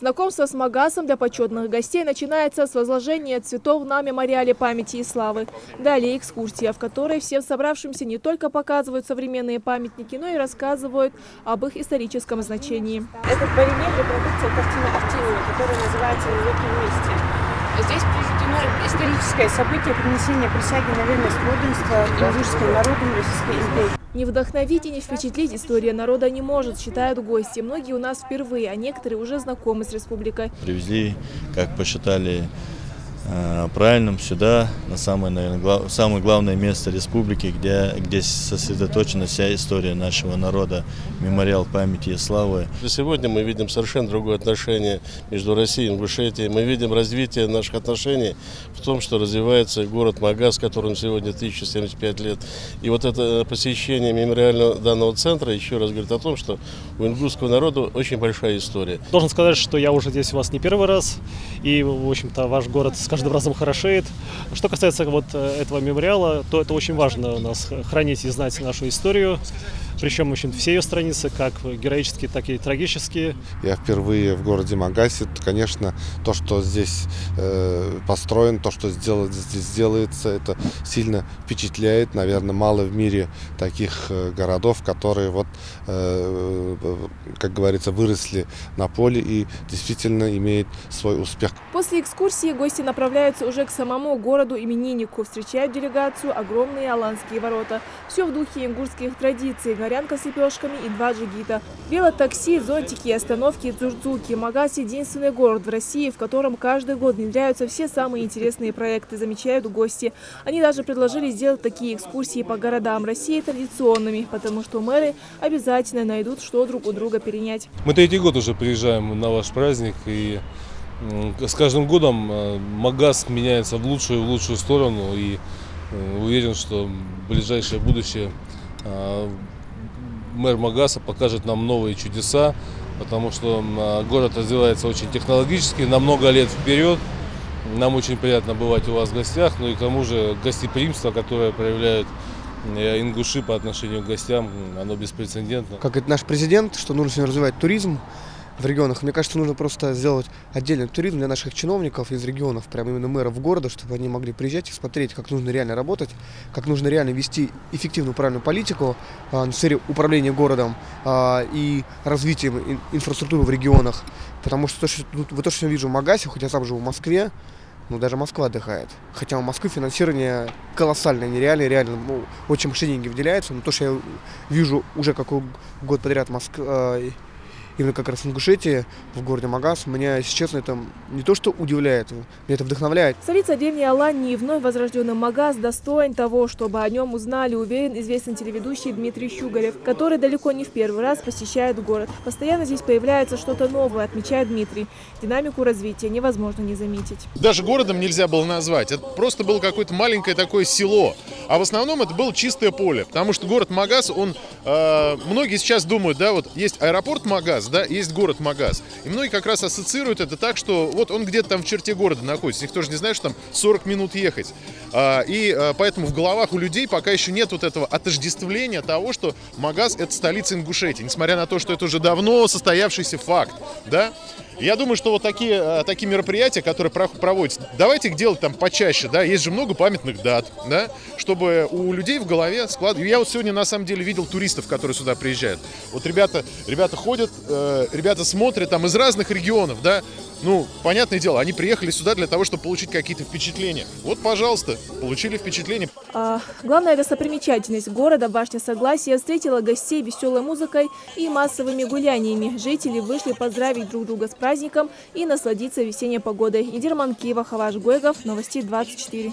Знакомство с Магасом для почетных гостей начинается с возложения цветов на мемориале памяти и славы. Далее экскурсия, в которой всем собравшимся не только показывают современные памятники, но и рассказывают об их историческом значении. Этот барельеф – репродукция картины Автилия, которая называется «Навеки вместе». Здесь приведено историческое событие принесения присяги на верность подданства ингушским народам Российской империи. Не вдохновить и не впечатлить история народа не может, считают гости. Многие у нас впервые, а некоторые уже знакомы с республикой. Привезли, как посчитали правильным, сюда, на самое, наверное, самое главное место республики, где сосредоточена вся история нашего народа, мемориал памяти и славы. Сегодня мы видим совершенно другое отношение между Россией и Ингушетией. Мы видим развитие наших отношений в том, что развивается город Магас, которому сегодня 1075 лет. И вот это посещение мемориального данного центра еще раз говорит о том, что у ингушского народа очень большая история. Должен сказать, что я уже здесь у вас не первый раз, и, в общем-то, ваш город с каждым разом хорошеет. Что касается вот этого мемориала, то это очень важно у нас хранить и знать нашу историю. Причем очень все ее страницы, как героические, так и трагические. Я впервые в городе Магасе. Конечно, то, что здесь построено, то, что здесь делается, это сильно впечатляет. Наверное, мало в мире таких городов, которые, вот, как говорится, выросли на поле и действительно имеют свой успех. После экскурсии гости направляются уже к самому городу-имениннику. Встречают делегацию огромные аланские ворота. Все в духе ингушских традиций. Горянка с лепешками и 2 джигита. Велотакси, зонтики и остановки Дзурцуки. Магас – единственный город в России, в котором каждый год внедряются все самые интересные проекты, замечают гости. Они даже предложили сделать такие экскурсии по городам России традиционными, потому что мэры обязательно найдут, что друг у друга перенять. Мы третий год уже приезжаем на ваш праздник, и с каждым годом Магас меняется в лучшую сторону, и уверен, что в ближайшее будущее мэр Магаса покажет нам новые чудеса, потому что город развивается очень технологически, на много лет вперед. Нам очень приятно бывать у вас в гостях, ну и к тому же гостеприимство, которое проявляют ингуши по отношению к гостям, оно беспрецедентно. Как это наш президент, что нужно развивать туризм в регионах. Мне кажется, нужно просто сделать отдельный туризм для наших чиновников из регионов, прямо именно мэров города, чтобы они могли приезжать и смотреть, как нужно реально работать, как нужно реально вести эффективную правильную политику в сфере управления городом и развитием инфраструктуры в регионах. Потому что то, что я вижу в Магасе, хоть я сам живу в Москве, ну, даже Москва отдыхает. Хотя у Москвы финансирование колоссальное, нереальное, реально очень большие деньги выделяются. Но то, что я вижу уже какой год подряд именно как раз в Ингушетии, в городе Магас, меня, если честно, это не то что удивляет, меня это вдохновляет. Столица древней Алании, вновь возрожденный Магас, достоин того, чтобы о нем узнали, уверен известный телеведущий Дмитрий Щугарев, который далеко не в первый раз посещает город. Постоянно здесь появляется что-то новое, отмечает Дмитрий. Динамику развития невозможно не заметить. Даже городом нельзя было назвать, это просто было какое-то маленькое такое село, а в основном это было чистое поле, потому что город Магас, он, многие сейчас думают, да, вот есть аэропорт Магас, да, есть город Магас. И многие как раз ассоциируют это так, что вот он где-то там в черте города находится. Никто же не знает, что там 40 минут ехать. Поэтому в головах у людей пока еще нет вот этого отождествления того, что Магас – это столица Ингушетии. Несмотря на то, что это уже давно состоявшийся факт. Да? Я думаю, что вот такие мероприятия, которые проводятся, давайте их делать там почаще, да, есть же много памятных дат, да, чтобы у людей в голове складывать. Я вот сегодня на самом деле видел туристов, которые сюда приезжают. Вот ребята ходят, ребята смотрят там из разных регионов, да, ну, понятное дело, они приехали сюда для того, чтобы получить какие-то впечатления. Вот, пожалуйста, получили впечатления. Главная достопримечательность города, башня Согласия, встретила гостей веселой музыкой и массовыми гуляниями. Жители вышли поздравить друг друга с праздником и насладиться весенней погодой. Идир Манкиева, Хаваш Гойгов, Новости 24.